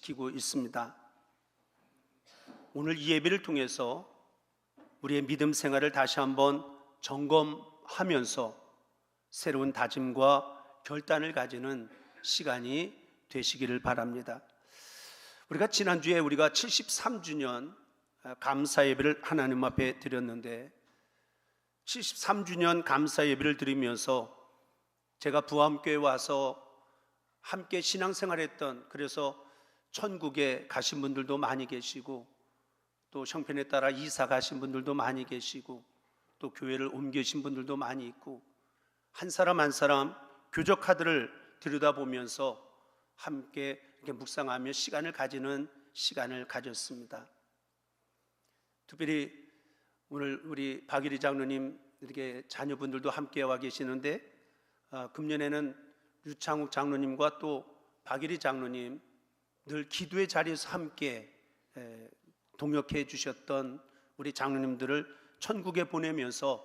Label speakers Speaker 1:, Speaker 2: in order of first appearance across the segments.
Speaker 1: 지키고 있습니다. 오늘 이 예배를 통해서 우리의 믿음 생활을 다시 한번 점검하면서 새로운 다짐과 결단을 가지는 시간이 되시기를 바랍니다. 우리가 지난주에 73주년 감사 예배를 하나님 앞에 드렸는데, 73주년 감사 예배를 드리면서 제가 부암교회 와서 함께 신앙생활했던, 그래서 천국에 가신 분들도 많이 계시고 또 형편에 따라 이사 가신 분들도 많이 계시고 또 교회를 옮기신 분들도 많이 있고, 한 사람 한 사람 교적 카드를 들여다보면서 함께 이렇게 묵상하며 시간을 가지는 시간을 가졌습니다. 특별히 오늘 우리 박일희 장로님 이렇게 자녀분들도 함께 와 계시는데, 금년에는 유창욱 장로님과 또 박일희 장로님 늘 기도의 자리에서 함께 동역해 주셨던 우리 장로님들을 천국에 보내면서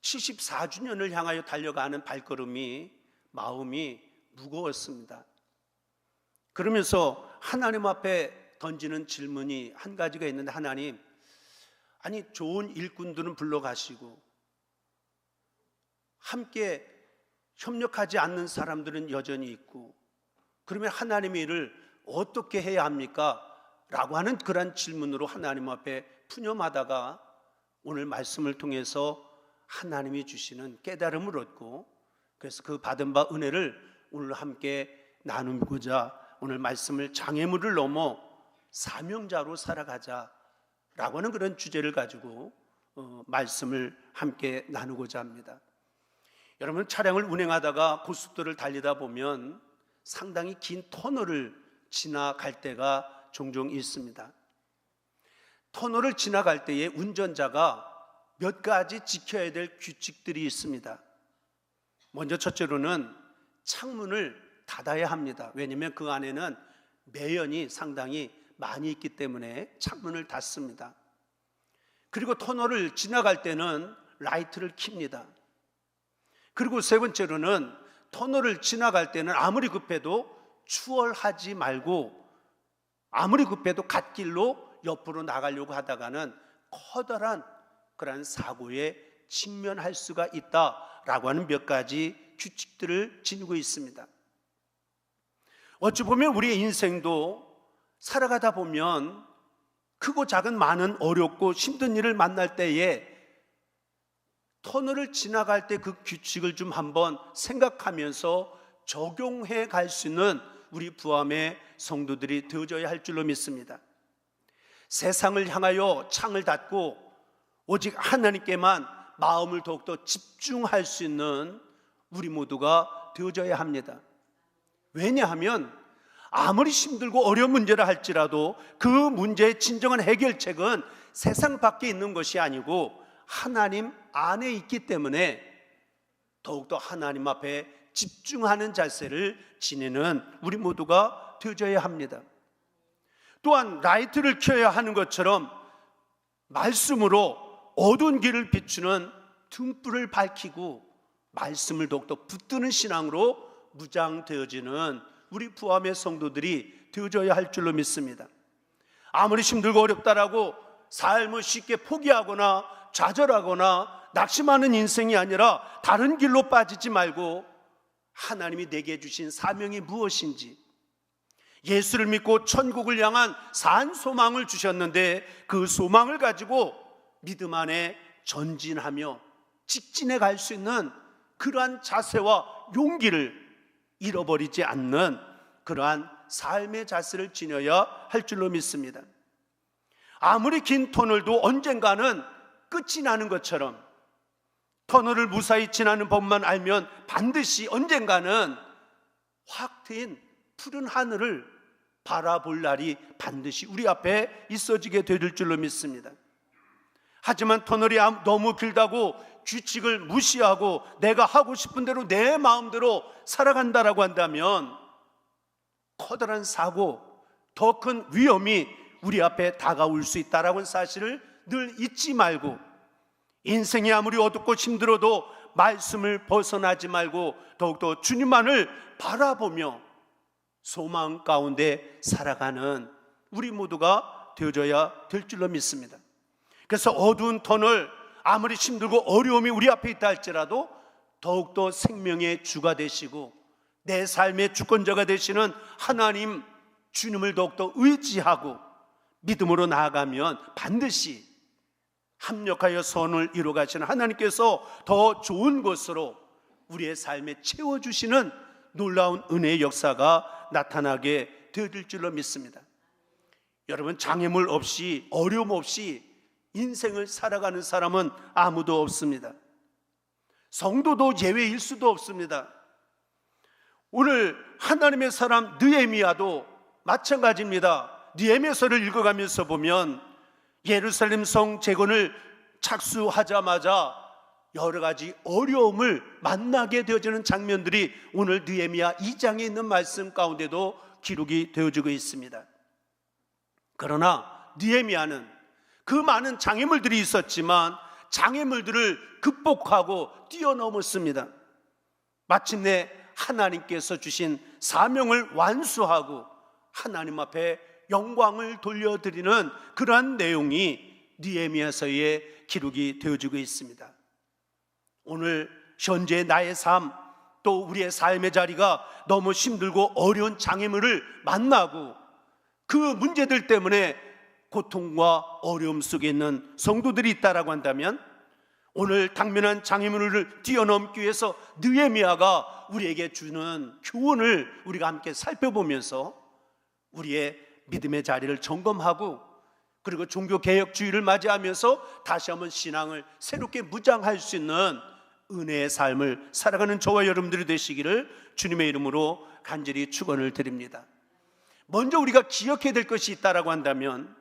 Speaker 1: 74주년을 향하여 달려가는 발걸음이, 마음이 무거웠습니다. 그러면서 하나님 앞에 던지는 질문이 한 가지가 있는데, 하나님, 아니 좋은 일꾼들은 불러가시고 함께 협력하지 않는 사람들은 여전히 있고, 그러면 하나님의 일을 어떻게 해야 합니까? 라고 하는 그런 질문으로 하나님 앞에 푸념하다가 오늘 말씀을 통해서 하나님이 주시는 깨달음을 얻고, 그래서 그 받은 바 은혜를 오늘 함께 나누고자 오늘 말씀을 장애물을 넘어 사명자로 살아가자 라고 하는 그런 주제를 가지고 말씀을 함께 나누고자 합니다. 여러분, 차량을 운행하다가 고속도로를 달리다 보면 상당히 긴 터널을 지나갈 때가 종종 있습니다. 터널을 지나갈 때에 운전자가 몇 가지 지켜야 될 규칙들이 있습니다. 먼저 첫째로는 창문을 닫아야 합니다. 왜냐하면 그 안에는 매연이 상당히 많이 있기 때문에 창문을 닫습니다. 그리고 터널을 지나갈 때는 라이트를 켭니다. 그리고 세 번째로는 터널을 지나갈 때는 아무리 급해도 추월하지 말고, 아무리 급해도 갓길로 옆으로 나가려고 하다가는 커다란 그런 사고에 직면할 수가 있다라고 하는 몇 가지 규칙들을 지니고 있습니다. 어찌 보면 우리의 인생도 살아가다 보면 크고 작은 많은 어렵고 힘든 일을 만날 때에 터널을 지나갈 때 그 규칙을 좀 한번 생각하면서 적용해 갈 수 있는 우리 부암의 성도들이 되어져야 할 줄로 믿습니다. 세상을 향하여 창을 닫고 오직 하나님께만 마음을 더욱더 집중할 수 있는 우리 모두가 되어져야 합니다. 왜냐하면 아무리 힘들고 어려운 문제라 할지라도 그 문제의 진정한 해결책은 세상 밖에 있는 것이 아니고 하나님 안에 있기 때문에 더욱더 하나님 앞에 집중하는 자세를 지니는 우리 모두가 되어져야 합니다. 또한 라이트를 켜야 하는 것처럼 말씀으로 어두운 길을 비추는 등불을 밝히고 말씀을 더욱더 붙드는 신앙으로 무장되어지는 우리 부암의 성도들이 되어져야 할 줄로 믿습니다. 아무리 힘들고 어렵다라고 삶을 쉽게 포기하거나 좌절하거나 낙심하는 인생이 아니라 다른 길로 빠지지 말고 하나님이 내게 주신 사명이 무엇인지, 예수를 믿고 천국을 향한 산 소망을 주셨는데 그 소망을 가지고 믿음 안에 전진하며 직진해 갈 수 있는 그러한 자세와 용기를 잃어버리지 않는 그러한 삶의 자세를 지녀야 할 줄로 믿습니다. 아무리 긴 터널도 언젠가는 끝이 나는 것처럼 터널을 무사히 지나는 법만 알면 반드시 언젠가는 확 트인 푸른 하늘을 바라볼 날이 반드시 우리 앞에 있어지게 될 줄로 믿습니다. 하지만 터널이 너무 길다고 규칙을 무시하고 내가 하고 싶은 대로 내 마음대로 살아간다라고 한다면 커다란 사고, 더 큰 위험이 우리 앞에 다가올 수 있다라고 하는 사실을 늘 잊지 말고, 인생이 아무리 어둡고 힘들어도 말씀을 벗어나지 말고 더욱더 주님만을 바라보며 소망 가운데 살아가는 우리 모두가 되어져야 될 줄로 믿습니다. 그래서 어두운 터널, 아무리 힘들고 어려움이 우리 앞에 있다 할지라도 더욱더 생명의 주가 되시고 내 삶의 주권자가 되시는 하나님 주님을 더욱더 의지하고 믿음으로 나아가면 반드시 합력하여 선을 이루어 가시는 하나님께서 더 좋은 것으로 우리의 삶에 채워주시는 놀라운 은혜의 역사가 나타나게 되어질 줄로 믿습니다. 여러분, 장애물 없이 어려움 없이 인생을 살아가는 사람은 아무도 없습니다. 성도도 예외일 수도 없습니다. 오늘 하나님의 사람 느헤미야도 마찬가지입니다. 느헤미야서를 읽어가면서 보면 예루살렘 성 재건을 착수하자마자 여러 가지 어려움을 만나게 되어지는 장면들이 오늘 느헤미야 2장에 있는 말씀 가운데도 기록이 되어지고 있습니다. 그러나 느헤미야는 그 많은 장애물들이 있었지만 장애물들을 극복하고 뛰어넘었습니다. 마침내 하나님께서 주신 사명을 완수하고 하나님 앞에 영광을 돌려드리는 그러한 내용이 느헤미야서에 기록이 되어지고 있습니다. 오늘 현재 나의 삶, 또 우리의 삶의 자리가 너무 힘들고 어려운 장애물을 만나고 그 문제들 때문에 고통과 어려움 속에 있는 성도들이 있다라고 한다면 오늘 당면한 장애물을 뛰어넘기 위해서 느헤미야가 우리에게 주는 교훈을 우리가 함께 살펴보면서 우리의 믿음의 자리를 점검하고 그리고 종교개혁주의를 맞이하면서 다시 한번 신앙을 새롭게 무장할 수 있는 은혜의 삶을 살아가는 저와 여러분들이 되시기를 주님의 이름으로 간절히 축원을 드립니다. 먼저 우리가 기억해야 될 것이 있다라고 한다면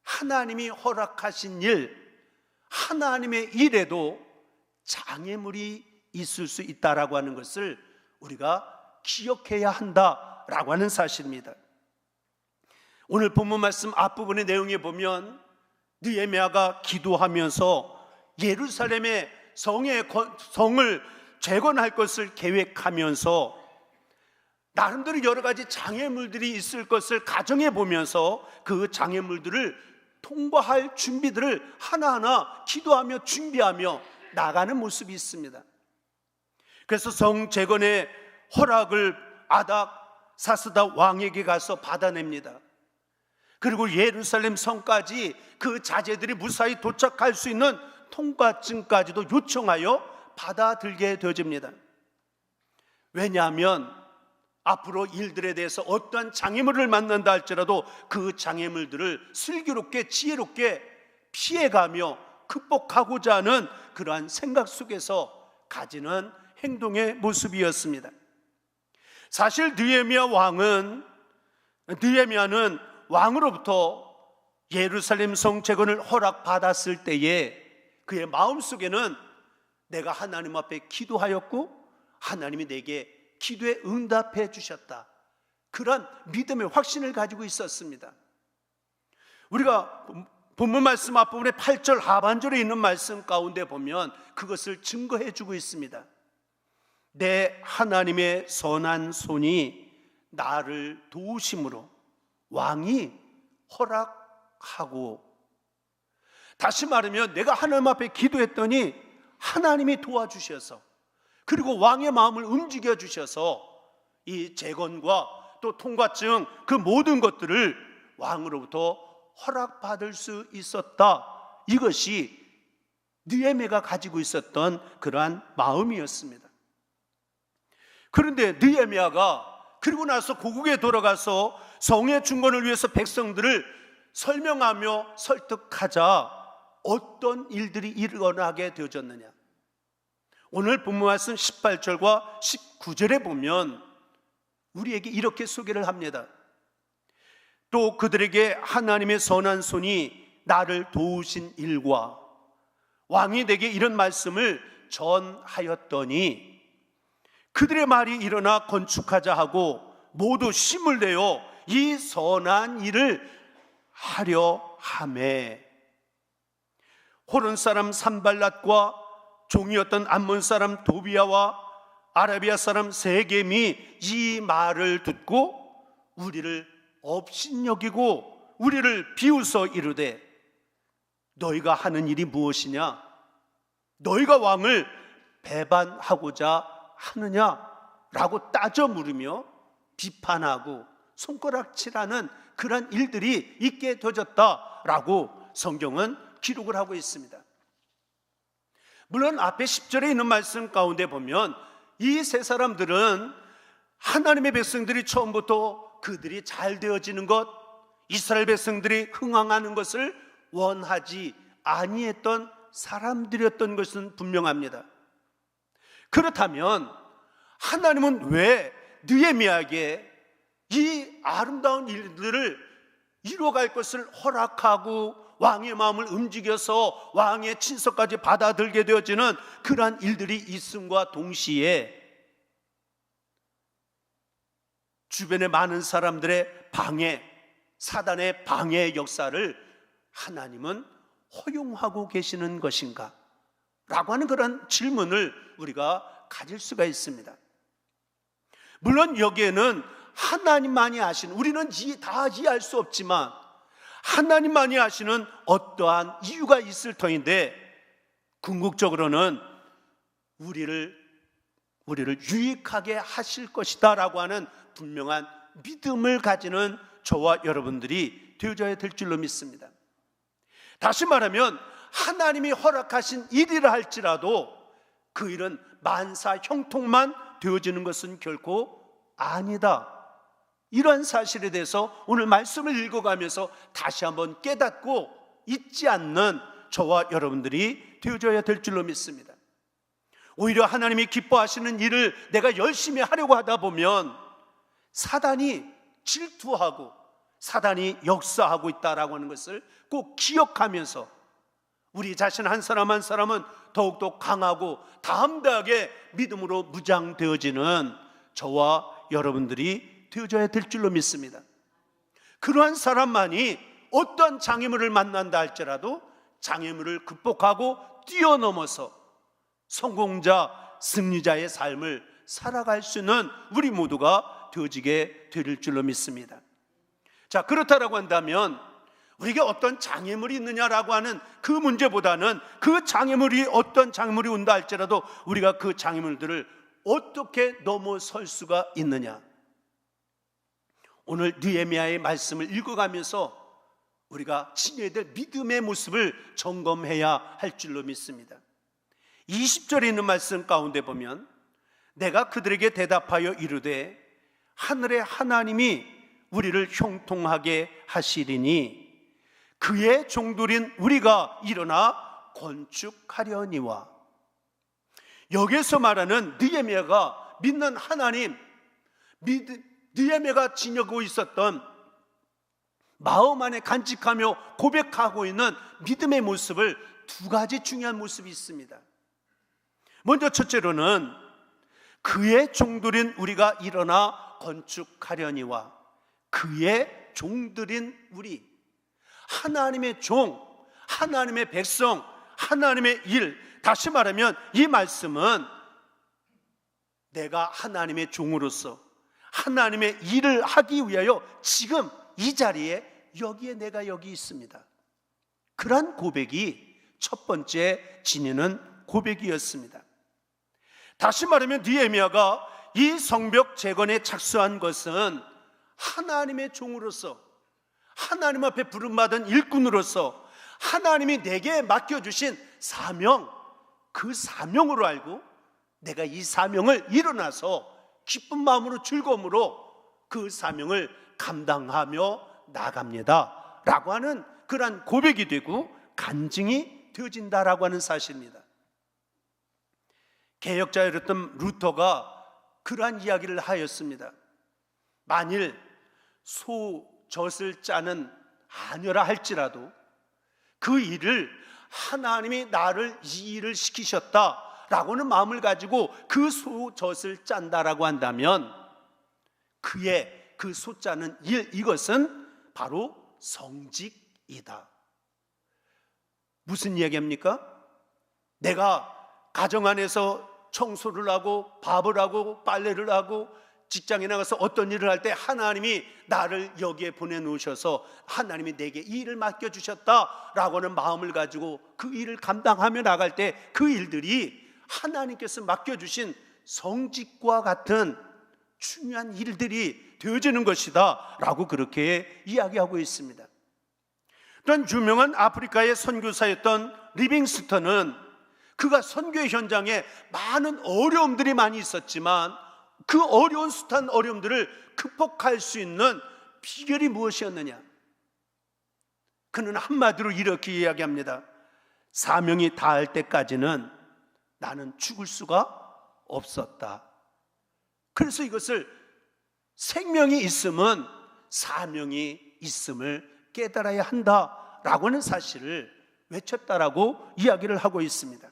Speaker 1: 하나님이 허락하신 일, 하나님의 일에도 장애물이 있을 수 있다라고 하는 것을 우리가 기억해야 한다라고 하는 사실입니다. 오늘 본문 말씀 앞부분의 내용에 보면 느헤미야가 기도하면서 예루살렘의 성을 재건할 것을 계획하면서 나름대로 여러 가지 장애물들이 있을 것을 가정해 보면서 그 장애물들을 통과할 준비들을 하나하나 기도하며 준비하며 나가는 모습이 있습니다. 그래서 성 재건의 허락을 아닥사스다 왕에게 가서 받아냅니다. 그리고 예루살렘 성까지 그 자제들이 무사히 도착할 수 있는 통과증까지도 요청하여 받아들게 되어집니다. 왜냐하면 앞으로 일들에 대해서 어떠한 장애물을 만난다 할지라도 그 장애물들을 슬기롭게 지혜롭게 피해가며 극복하고자 하는 그러한 생각 속에서 가지는 행동의 모습이었습니다. 사실 느헤미야는 왕으로부터 예루살렘 성 재건을 허락받았을 때에 그의 마음속에는 내가 하나님 앞에 기도하였고 하나님이 내게 기도에 응답해 주셨다, 그런 믿음의 확신을 가지고 있었습니다. 우리가 본문 말씀 앞부분에 8절 하반절에 있는 말씀 가운데 보면 그것을 증거해 주고 있습니다. 내 하나님의 선한 손이 나를 도우심으로 왕이 허락하고, 다시 말하면 내가 하나님 앞에 기도했더니 하나님이 도와주셔서 그리고 왕의 마음을 움직여 주셔서 이 재건과 또 통과증 그 모든 것들을 왕으로부터 허락받을 수 있었다. 이것이 느헤미야가 가지고 있었던 그러한 마음이었습니다. 그런데 느헤미야가 그리고 나서 고국에 돌아가서 성의 중건을 위해서 백성들을 설명하며 설득하자 어떤 일들이 일어나게 되어졌느냐. 오늘 본문 말씀 18절과 19절에 보면 우리에게 이렇게 소개를 합니다. 또 그들에게 하나님의 선한 손이 나를 도우신 일과 왕이 내게 이런 말씀을 전하였더니 그들의 말이 일어나 건축하자 하고 모두 힘을 내어 이 선한 일을 하려 하매 호론 사람 산발랏과 종이었던 암몬 사람 도비야와 아라비아 사람 세겜이 이 말을 듣고 우리를 업신여기고 우리를 비웃어 이르되 너희가 하는 일이 무엇이냐? 너희가 왕을 배반하고자 하느냐라고 따져 물으며 비판하고 손가락질하는 그런 일들이 있게 되어졌다라고 성경은 기록을 하고 있습니다. 물론 앞에 10절에 있는 말씀 가운데 보면 이 세 사람들은 하나님의 백성들이 처음부터 그들이 잘 되어지는 것, 이스라엘 백성들이 흥왕하는 것을 원하지 아니했던 사람들이었던 것은 분명합니다. 그렇다면 하나님은 왜 느헤미야에게 이 아름다운 일들을 이루어갈 것을 허락하고 왕의 마음을 움직여서 왕의 친서까지 받아들게 되어지는 그러한 일들이 있음과 동시에 주변의 많은 사람들의 방해, 사단의 방해의 역사를 하나님은 허용하고 계시는 것인가? 라고 하는 그런 질문을 우리가 가질 수가 있습니다. 물론 여기에는 하나님만이 아시는, 우리는 다 이해할 수 없지만 하나님만이 아시는 어떠한 이유가 있을 터인데 궁극적으로는 우리를 유익하게 하실 것이다 라고 하는 분명한 믿음을 가지는 저와 여러분들이 되어져야 될 줄로 믿습니다. 다시 말하면 하나님이 허락하신 일이라 할지라도 그 일은 만사 형통만 되어지는 것은 결코 아니다. 이러한 사실에 대해서 오늘 말씀을 읽어가면서 다시 한번 깨닫고 잊지 않는 저와 여러분들이 되어져야 될 줄로 믿습니다. 오히려 하나님이 기뻐하시는 일을 내가 열심히 하려고 하다 보면 사단이 질투하고 사단이 역사하고 있다라고 하는 것을 꼭 기억하면서 우리 자신 한 사람 한 사람은 더욱더 강하고 담대하게 믿음으로 무장되어지는 저와 여러분들이 되어져야 될 줄로 믿습니다. 그러한 사람만이 어떤 장애물을 만난다 할지라도 장애물을 극복하고 뛰어넘어서 성공자, 승리자의 삶을 살아갈 수 있는 우리 모두가 되어지게 될 줄로 믿습니다. 자, 그렇다라고 한다면 우리에게 어떤 장애물이 있느냐라고 하는 그 문제보다는 그 장애물이 어떤 장애물이 온다 할지라도 우리가 그 장애물들을 어떻게 넘어설 수가 있느냐. 오늘 느헤미야의 말씀을 읽어가면서 우리가 지녀야 될 믿음의 모습을 점검해야 할 줄로 믿습니다. 20절에 있는 말씀 가운데 보면 내가 그들에게 대답하여 이르되 하늘의 하나님이 우리를 형통하게 하시리니 그의 종들인 우리가 일어나 건축하려니와. 여기서 말하는 느헤미야가 믿는 하나님, 느헤미야가 지니고 있었던 마음 안에 간직하며 고백하고 있는 믿음의 모습을 두 가지 중요한 모습이 있습니다. 먼저 첫째로는 그의 종들인 우리가 일어나 건축하려니와. 그의 종들인 우리, 하나님의 종, 하나님의 백성, 하나님의 일. 다시 말하면 이 말씀은 내가 하나님의 종으로서 하나님의 일을 하기 위하여 지금 이 자리에 여기에 내가 여기 있습니다. 그러한 고백이 첫 번째 지니는 고백이었습니다. 다시 말하면 느헤미야가 이 성벽 재건에 착수한 것은 하나님의 종으로서, 하나님 앞에 부름받은 일꾼으로서 하나님이 내게 맡겨주신 사명, 그 사명으로 알고 내가 이 사명을 일어나서 기쁜 마음으로 즐거움으로 그 사명을 감당하며 나갑니다 라고 하는 그러한 고백이 되고 간증이 되어진다라고 하는 사실입니다. 개혁자였던 루터가 그러한 이야기를 하였습니다. 만일 소젖을 짜는 아녀라 할지라도 그 일을 하나님이 나를 이 일을 시키셨다라고는 마음을 가지고 그 소젖을 짠다라고 한다면 그의 그 소짜는 일, 이것은 바로 성직이다. 무슨 이야기입니까? 내가 가정 안에서 청소를 하고 밥을 하고 빨래를 하고 직장에 나가서 어떤 일을 할 때 하나님이 나를 여기에 보내놓으셔서 하나님이 내게 이 일을 맡겨주셨다라고 하는 마음을 가지고 그 일을 감당하며 나갈 때 그 일들이 하나님께서 맡겨주신 성직과 같은 중요한 일들이 되어지는 것이다 라고 그렇게 이야기하고 있습니다. 또한 유명한 아프리카의 선교사였던 리빙스턴은 그가 선교의 현장에 많은 어려움들이 많이 있었지만 그 어려운 숱한 어려움들을 극복할 수 있는 비결이 무엇이었느냐? 그는 한마디로 이렇게 이야기합니다. 사명이 닿을 때까지는 나는 죽을 수가 없었다. 그래서 이것을 생명이 있음은 사명이 있음을 깨달아야 한다라고 하는 사실을 외쳤다라고 이야기를 하고 있습니다.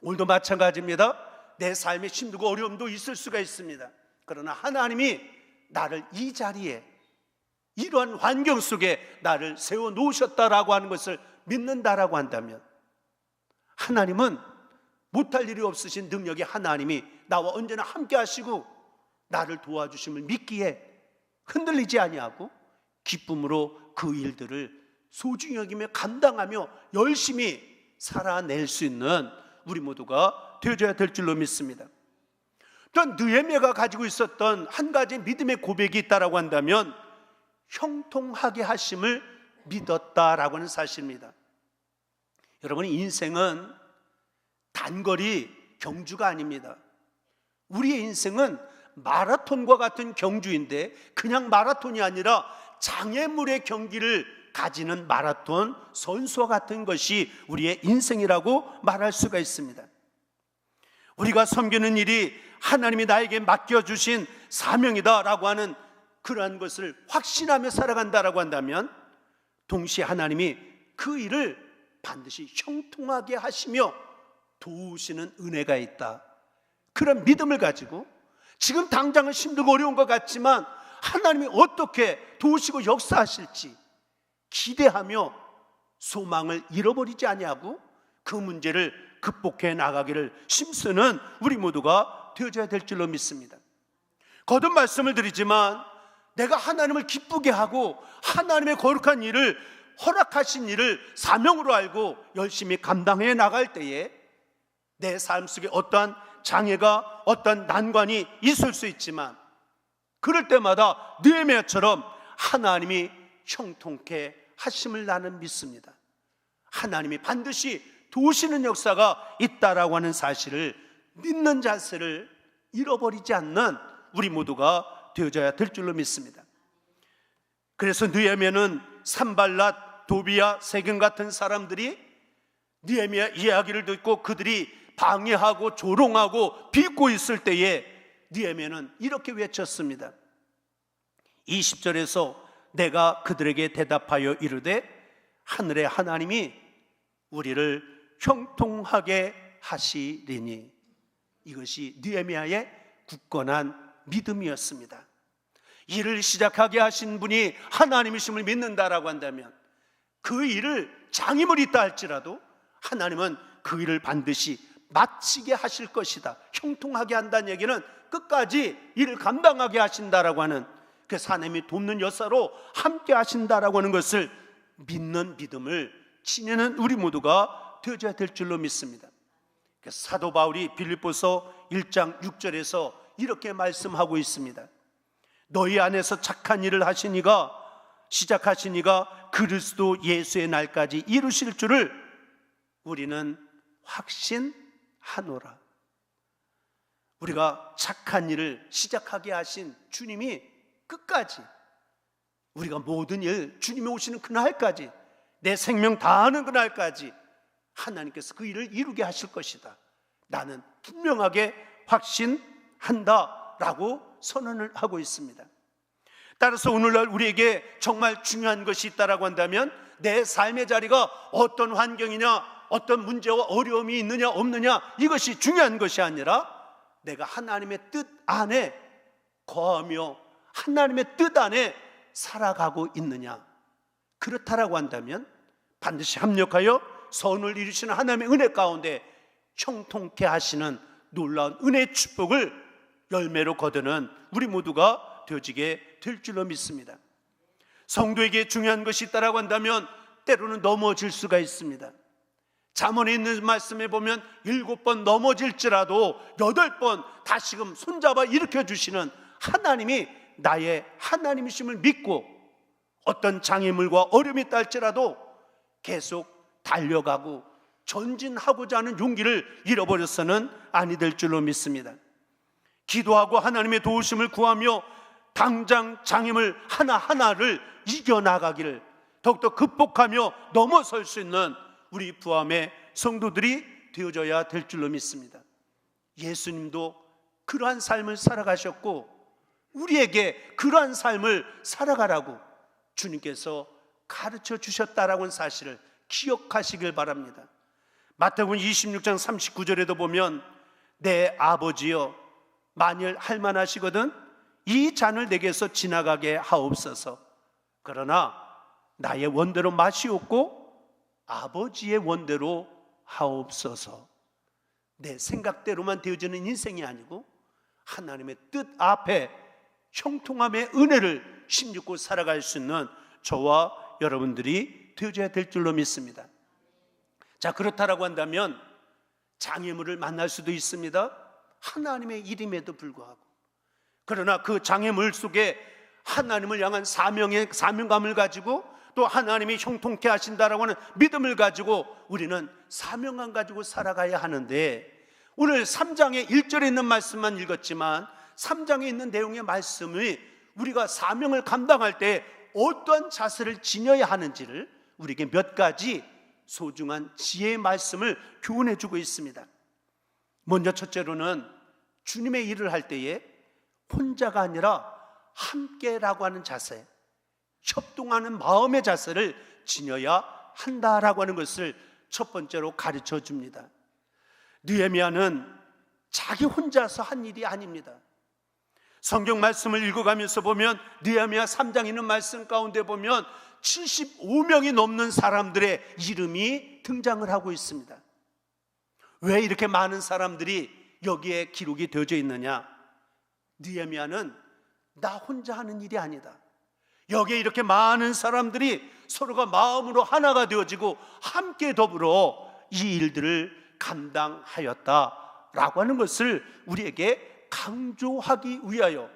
Speaker 1: 오늘도 마찬가지입니다. 내 삶에 힘들고 어려움도 있을 수가 있습니다. 그러나 하나님이 나를 이 자리에 이러한 환경 속에 나를 세워놓으셨다라고 하는 것을 믿는다라고 한다면 하나님은 못할 일이 없으신 능력의 하나님이 나와 언제나 함께 하시고 나를 도와주심을 믿기에 흔들리지 아니하고 기쁨으로 그 일들을 소중히 여기며 감당하며 열심히 살아낼 수 있는 우리 모두가 되어져야 될 줄로 믿습니다. 또한 느헤미야가 가지고 있었던 한 가지 믿음의 고백이 있다라고 한다면 형통하게 하심을 믿었다라고 하는 사실입니다. 여러분, 인생은 단거리 경주가 아닙니다. 우리의 인생은 마라톤과 같은 경주인데 그냥 마라톤이 아니라 장애물의 경기를 가지는 마라톤 선수와 같은 것이 우리의 인생이라고 말할 수가 있습니다. 우리가 섬기는 일이 하나님이 나에게 맡겨주신 사명이다라고 하는 그러한 것을 확신하며 살아간다라고 한다면 동시에 하나님이 그 일을 반드시 형통하게 하시며 도우시는 은혜가 있다. 그런 믿음을 가지고 지금 당장은 힘들고 어려운 것 같지만 하나님이 어떻게 도우시고 역사하실지 기대하며 소망을 잃어버리지 아니하고 그 문제를 극복해 나가기를 힘쓰는 우리 모두가 되어져야 될 줄로 믿습니다. 거듭 말씀을 드리지만 내가 하나님을 기쁘게 하고 하나님의 거룩한 일을 허락하신 일을 사명으로 알고 열심히 감당해 나갈 때에 내 삶 속에 어떠한 장애가 어떤 난관이 있을 수 있지만 그럴 때마다 느헤미야처럼 하나님이 형통케 하심을 나는 믿습니다. 하나님이 반드시 도우시는 역사가 있다라고 하는 사실을 믿는 자세를 잃어버리지 않는 우리 모두가 되어져야 될 줄로 믿습니다. 그래서 느헤미야는 산발랏, 도비야, 세겜 같은 사람들이 느헤미야 이야기를 듣고 그들이 방해하고 조롱하고 비웃고 있을 때에 느헤미야는 이렇게 외쳤습니다. 20절에서 내가 그들에게 대답하여 이르되 하늘의 하나님이 우리를 형통하게 하시리니. 이것이 느헤미야의 굳건한 믿음이었습니다. 일을 시작하게 하신 분이 하나님이심을 믿는다라고 한다면 그 일을 장애물이 있다 할지라도 하나님은 그 일을 반드시 마치게 하실 것이다. 형통하게 한다는 얘기는 끝까지 일을 감당하게 하신다라고 하는 그 하나님이 돕는 역사로 함께 하신다라고 하는 것을 믿는 믿음을 지니는 우리 모두가 되어져야 될 줄로 믿습니다. 사도 바울이 빌립보서 1장 6절에서 이렇게 말씀하고 있습니다. 너희 안에서 착한 일을 시작하신 이가 그리스도 예수의 날까지 이루실 줄을 우리는 확신하노라. 우리가 착한 일을 시작하게 하신 주님이 끝까지 우리가 모든 일 주님이 오시는 그날까지 내 생명 다하는 그날까지 하나님께서 그 일을 이루게 하실 것이다. 나는 분명하게 확신한다라고 선언을 하고 있습니다. 따라서 오늘날 우리에게 정말 중요한 것이 있다라고 한다면 내 삶의 자리가 어떤 환경이냐, 어떤 문제와 어려움이 있느냐 없느냐 이것이 중요한 것이 아니라 내가 하나님의 뜻 안에 거하며 하나님의 뜻 안에 살아가고 있느냐. 그렇다라고 한다면 반드시 합력하여 선을 이루시는 하나님의 은혜 가운데 형통케 하시는 놀라운 은혜의 축복을 열매로 거두는 우리 모두가 되어지게 될 줄로 믿습니다. 성도에게 중요한 것이 있다라고 한다면 때로는 넘어질 수가 있습니다. 잠언에 있는 말씀에 보면 7번 넘어질지라도 8번 다시금 손잡아 일으켜주시는 하나님이 나의 하나님이심을 믿고 어떤 장애물과 어려움이 있다 할지라도 계속 달려가고 전진하고자 하는 용기를 잃어버려서는 아니 될 줄로 믿습니다. 기도하고 하나님의 도우심을 구하며 당장 장애물 하나하나를 이겨나가기를 더욱더 극복하며 넘어설 수 있는 우리 부암의 성도들이 되어져야 될 줄로 믿습니다. 예수님도 그러한 삶을 살아가셨고 우리에게 그러한 삶을 살아가라고 주님께서 가르쳐 주셨다라고 하는 사실을 기억하시길 바랍니다. 마태복음 26장 39절에도 보면 내 아버지여 만일 할만하시거든 이 잔을 내게서 지나가게 하옵소서. 그러나 나의 원대로 마시옵고 아버지의 원대로 하옵소서. 내 생각대로만 되어지는 인생이 아니고 하나님의 뜻 앞에 형통함의 은혜를 힘입고 살아갈 수 있는 저와 여러분들이 되어져야 될 줄로 믿습니다. 자, 그렇다라고 한다면 장애물을 만날 수도 있습니다. 하나님의 이름에도 불구하고. 그러나 그 장애물 속에 하나님을 향한 사명감을 가지고 또 하나님이 형통케 하신다라고 하는 믿음을 가지고 우리는 사명감 가지고 살아가야 하는데, 오늘 3장의 1절에 있는 말씀만 읽었지만 3장에 있는 내용의 말씀이 우리가 사명을 감당할 때 어떠한 자세를 지녀야 하는지를 우리에게 몇 가지 소중한 지혜의 말씀을 교훈해 주고 있습니다. 먼저 첫째로는 주님의 일을 할 때에 혼자가 아니라 함께라고 하는 자세, 협동하는 마음의 자세를 지녀야 한다라고 하는 것을 첫 번째로 가르쳐 줍니다. 느헤미야는 자기 혼자서 한 일이 아닙니다. 성경 말씀을 읽어가면서 보면 느헤미야 3장에 있는 말씀 가운데 보면 75명이 넘는 사람들의 이름이 등장을 하고 있습니다. 왜 이렇게 많은 사람들이 여기에 기록이 되어져 있느냐? 느헤미야는 나 혼자 하는 일이 아니다. 여기에 이렇게 많은 사람들이 서로가 마음으로 하나가 되어지고 함께 더불어 이 일들을 감당하였다라고 하는 것을 우리에게 강조하기 위하여,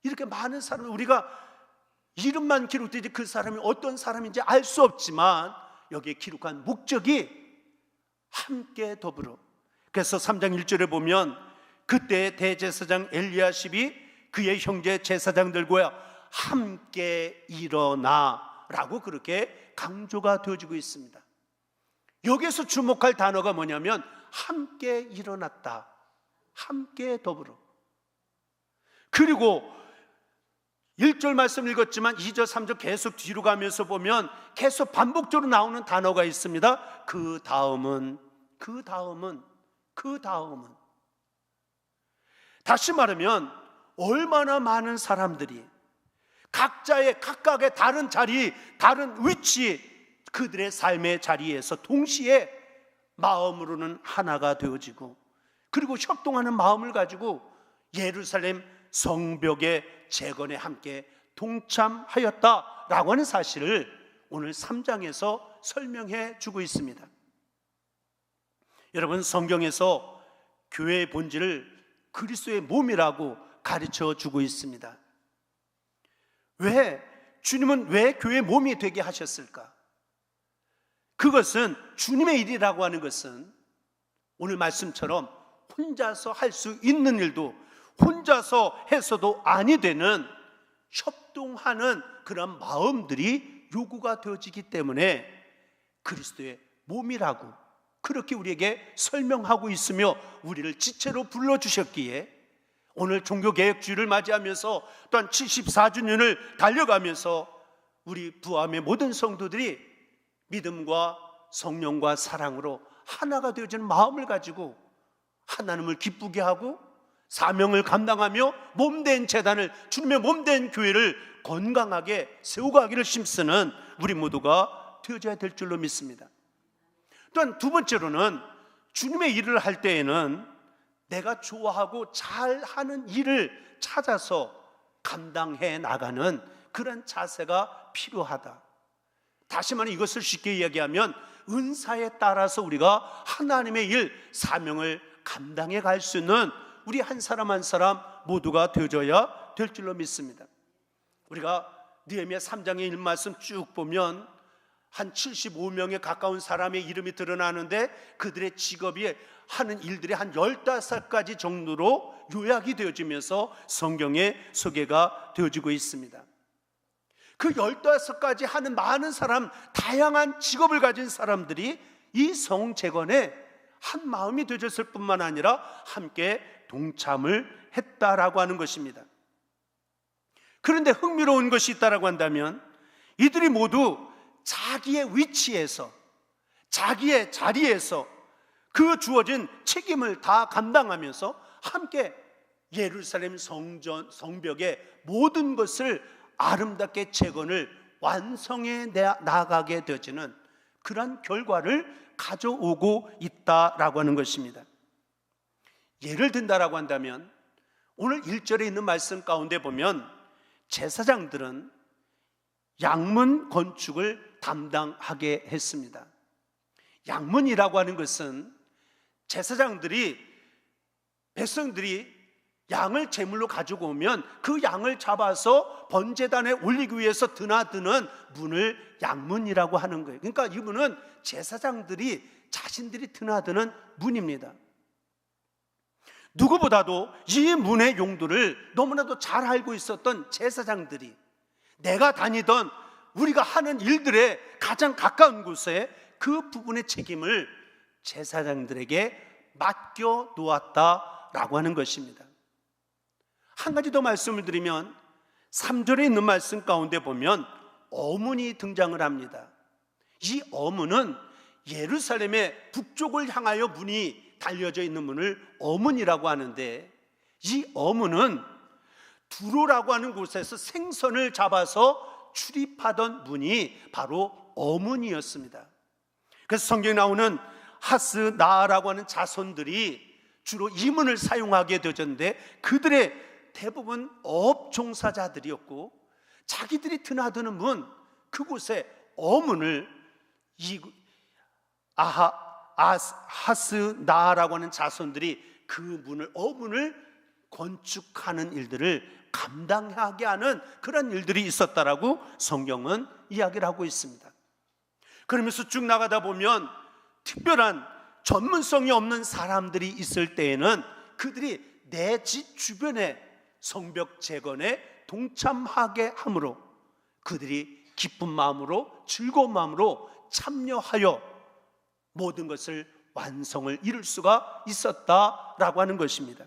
Speaker 1: 이렇게 많은 사람, 우리가 이름만 기록되지 그 사람이 어떤 사람인지 알 수 없지만 여기에 기록한 목적이 함께 더불어. 그래서 3장 1절에 보면 그때 대제사장 엘리야십이 그의 형제 제사장들과 함께 일어나라고 그렇게 강조가 되어지고 있습니다. 여기에서 주목할 단어가 뭐냐면 함께 일어났다, 함께 더불어. 그리고 1절 말씀 읽었지만 2절 3절 계속 뒤로 가면서 보면 계속 반복적으로 나오는 단어가 있습니다. 그 다음은 다시 말하면 얼마나 많은 사람들이 각자의 각각의 다른 자리, 다른 위치, 그들의 삶의 자리에서 동시에 마음으로는 하나가 되어지고 그리고 협동하는 마음을 가지고 예루살렘 성벽의 재건에 함께 동참하였다라고 하는 사실을 오늘 3장에서 설명해 주고 있습니다. 여러분, 성경에서 교회의 본질을 그리스도의 몸이라고 가르쳐 주고 있습니다. 주님은 왜 교회의 몸이 되게 하셨을까? 그것은 주님의 일이라고 하는 것은 오늘 말씀처럼 혼자서 할 수 있는 일도 혼자서 해서도 아니 되는 협동하는 그런 마음들이 요구가 되어지기 때문에 그리스도의 몸이라고 그렇게 우리에게 설명하고 있으며 우리를 지체로 불러주셨기에 오늘 종교개혁주의를 맞이하면서 또한 74주년을 달려가면서 우리 부암의 모든 성도들이 믿음과 성령과 사랑으로 하나가 되어지는 마음을 가지고 하나님을 기쁘게 하고 사명을 감당하며 몸된 재단을, 주님의 몸된 교회를 건강하게 세워가기를 힘쓰는 우리 모두가 되어져야 될 줄로 믿습니다. 또한 두 번째로는 주님의 일을 할 때에는 내가 좋아하고 잘하는 일을 찾아서 감당해 나가는 그런 자세가 필요하다. 다시 말해 이것을 쉽게 이야기하면 은사에 따라서 우리가 하나님의 일, 사명을 감당해 갈 수 있는 우리 한 사람 한 사람 모두가 되어져야 될 줄로 믿습니다. 우리가 느헤미야 3장의 1말씀 쭉 보면 한 75명에 가까운 사람의 이름이 드러나는데 그들의 직업이 하는 일들이 한 15가지 정도로 요약이 되어지면서 성경에 소개가 되어지고 있습니다. 그 15가지 하는 많은 사람, 다양한 직업을 가진 사람들이 이 성재건에 한 마음이 되어졌을 뿐만 아니라 함께 동참을 했다라고 하는 것입니다. 그런데 흥미로운 것이 있다라고 한다면 이들이 모두 자기의 위치에서, 자기의 자리에서 그 주어진 책임을 다 감당하면서 함께 예루살렘 성벽의 모든 것을 아름답게 재건을 완성해 나가게 되어지는 그런 결과를 가져오고 있다라고 하는 것입니다. 예를 든다라고 한다면 오늘 1절에 있는 말씀 가운데 보면 제사장들은 양문 건축을 담당하게 했습니다. 양문이라고 하는 것은 제사장들이, 백성들이 양을 제물로 가지고 오면 그 양을 잡아서 번제단에 올리기 위해서 드나드는 문을 양문이라고 하는 거예요. 그러니까 이 문은 제사장들이 자신들이 드나드는 문입니다. 누구보다도 이 문의 용도를 너무나도 잘 알고 있었던 제사장들이 내가 다니던 우리가 하는 일들에 가장 가까운 곳에 그 부분의 책임을 제사장들에게 맡겨 놓았다라고 하는 것입니다. 한 가지 더 말씀을 드리면 3절에 있는 말씀 가운데 보면 어문이 등장을 합니다. 이 어문은 예루살렘의 북쪽을 향하여 문이 달려져 있는 문을 어문이라고 하는데, 이 어문은 두로라고 하는 곳에서 생선을 잡아서 출입하던 문이 바로 어문이었습니다. 그래서 성경에 나오는 하스나라고 하는 자손들이 주로 이 문을 사용하게 되었는데 그들의 대부분 어업 종사자들이었고 자기들이 드나드는 문, 그곳에 어문을 하스나라고 하는 자손들이 그 문을, 어문을 건축하는 일들을 감당하게 하는 그런 일들이 있었다라고 성경은 이야기를 하고 있습니다. 그러면서 쭉 나가다 보면 특별한 전문성이 없는 사람들이 있을 때에는 그들이 내 집 주변에 성벽 재건에 동참하게 함으로 그들이 기쁜 마음으로, 즐거운 마음으로 참여하여 모든 것을 완성을 이룰 수가 있었다라고 하는 것입니다.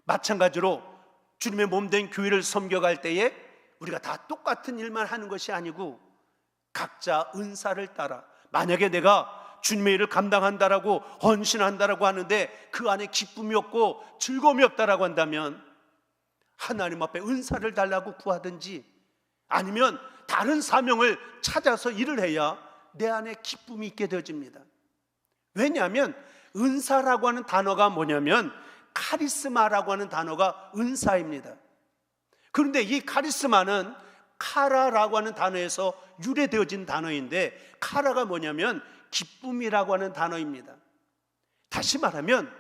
Speaker 1: 마찬가지로 주님의 몸된 교회를 섬겨갈 때에 우리가 다 똑같은 일만 하는 것이 아니고 각자 은사를 따라, 만약에 내가 주님의 일을 감당한다라고 헌신한다라고 하는데 그 안에 기쁨이 없고 즐거움이 없다라고 한다면 하나님 앞에 은사를 달라고 구하든지 아니면 다른 사명을 찾아서 일을 해야 내 안에 기쁨이 있게 되어집니다. 왜냐하면 은사라고 하는 단어가 뭐냐면 카리스마라고 하는 단어가 은사입니다. 그런데 이 카리스마는 카라라고 하는 단어에서 유래되어진 단어인데, 카라가 뭐냐면 기쁨이라고 하는 단어입니다. 다시 말하면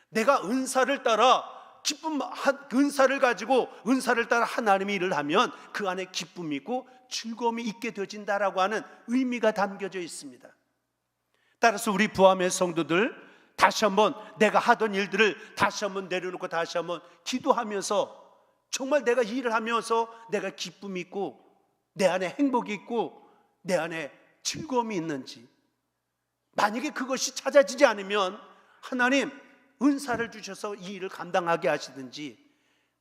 Speaker 1: 내가 은사를 따라 은사를 가지고 은사를 따라 하나님의 일을 하면 그 안에 기쁨이 있고 즐거움이 있게 되어진다라고 하는 의미가 담겨져 있습니다. 따라서 우리 부함의 성도들, 다시 한번 내가 하던 일들을 다시 한번 내려놓고 다시 한번 기도하면서 정말 내가 일을 하면서 내가 기쁨이 있고 내 안에 행복이 있고 내 안에 즐거움이 있는지, 만약에 그것이 찾아지지 않으면 하나님 은사를 주셔서 이 일을 감당하게 하시든지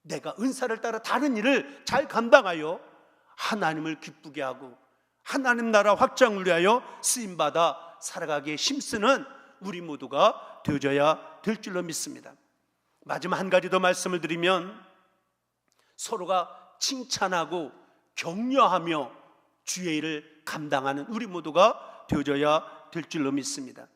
Speaker 1: 내가 은사를 따라 다른 일을 잘 감당하여 하나님을 기쁘게 하고 하나님 나라 확장을 위하여 쓰임받아 살아가기에 힘쓰는 우리 모두가 되어져야 될 줄로 믿습니다. 마지막 한 가지 더 말씀을 드리면 서로가 칭찬하고 격려하며 주의 일을 감당하는 우리 모두가 되어져야 될 줄로 믿습니다.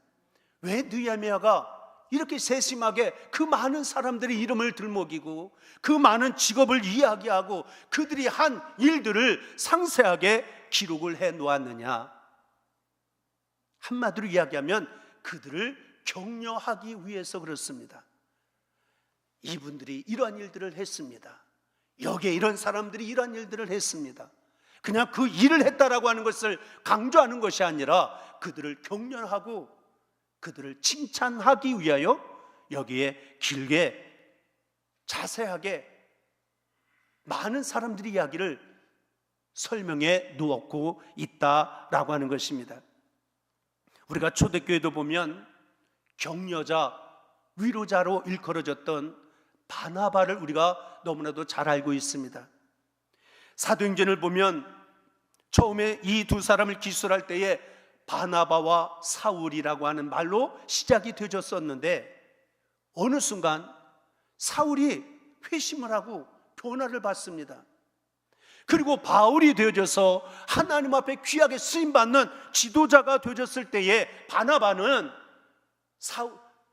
Speaker 1: 왜 느헤미야가 이렇게 세심하게 그 많은 사람들의 이름을 들먹이고 그 많은 직업을 이야기하고 그들이 한 일들을 상세하게 기록을 해 놓았느냐? 한마디로 이야기하면 그들을 격려하기 위해서 그렇습니다. 이분들이 이러한 일들을 했습니다. 여기에 이런 사람들이 이러한 일들을 했습니다. 그냥 그 일을 했다라고 하는 것을 강조하는 것이 아니라 그들을 격려하고 그들을 칭찬하기 위하여 여기에 길게 자세하게 많은 사람들의 이야기를 설명해 놓고 있다라고 하는 것입니다. 우리가 초대교회도 보면 격려자, 위로자로 일컬어졌던 바나바를 우리가 너무나도 잘 알고 있습니다. 사도행전을 보면 처음에 이 두 사람을 기술할 때에 바나바와 사울이라고 하는 말로 시작이 되어졌었는데 어느 순간 사울이 회심을 하고 변화를 받습니다. 그리고 바울이 되어져서 하나님 앞에 귀하게 쓰임받는 지도자가 되어졌을 때에 바나바는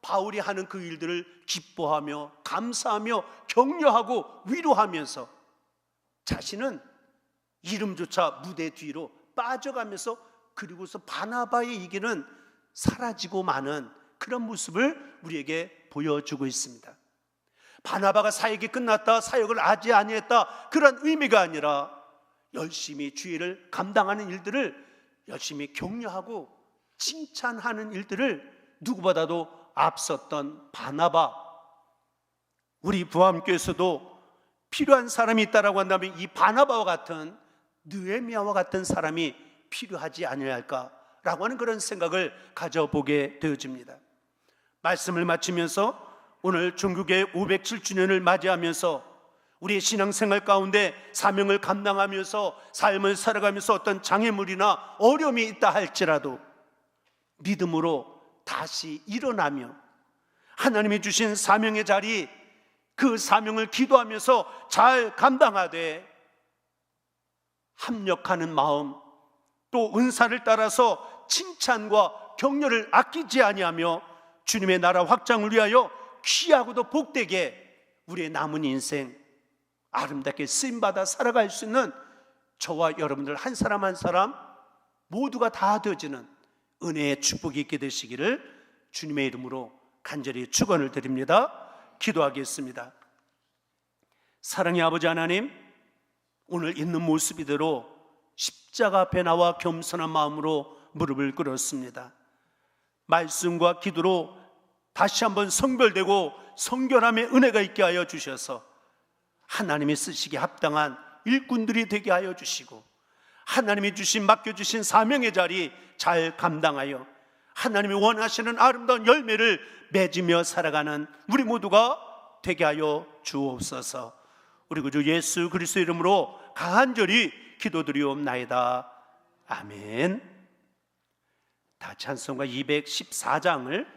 Speaker 1: 바울이 하는 그 일들을 기뻐하며 감사하며 격려하고 위로하면서 자신은 이름조차 무대 뒤로 빠져가면서 그리고서 바나바의 이기는 사라지고 마는 그런 모습을 우리에게 보여주고 있습니다. 바나바가 사역이 끝났다, 사역을 아직 아니했다, 그런 의미가 아니라 열심히 주의를 감당하는 일들을 열심히 격려하고 칭찬하는 일들을 누구보다도 앞섰던 바나바. 우리 부함교에서도 필요한 사람이 있다라고 한다면 이 바나바와 같은 느헤미야와 같은 사람이 필요하지 아니할까라고 하는 그런 생각을 가져보게 되어집니다. 말씀을 마치면서 오늘 중국의 507주년을 맞이하면서 우리의 신앙생활 가운데 사명을 감당하면서 삶을 살아가면서 어떤 장애물이나 어려움이 있다 할지라도 믿음으로 다시 일어나며 하나님이 주신 사명의 자리, 그 사명을 기도하면서 잘 감당하되 합력하는 마음, 또 은사를 따라서 칭찬과 격려를 아끼지 아니하며 주님의 나라 확장을 위하여 귀하고도 복되게 우리의 남은 인생 아름답게 쓰임받아 살아갈 수 있는 저와 여러분들 한 사람 한 사람 모두가 다 되어지는 은혜의 축복이 있게 되시기를 주님의 이름으로 간절히 축원을 드립니다. 기도하겠습니다. 사랑의 아버지 하나님, 오늘 있는 모습 이대로 십자가 앞에 나와 겸손한 마음으로 무릎을 꿇었습니다. 말씀과 기도로 다시 한번 성별되고 성결함의 은혜가 있게 하여 주셔서 하나님이 쓰시기에 합당한 일꾼들이 되게 하여 주시고 하나님이 맡겨주신 사명의 자리 잘 감당하여 하나님이 원하시는 아름다운 열매를 맺으며 살아가는 우리 모두가 되게 하여 주옵소서. 우리 구주 예수 그리스도 이름으로 간절히 기도드리옵나이다. 아멘. 다 찬송가 214장을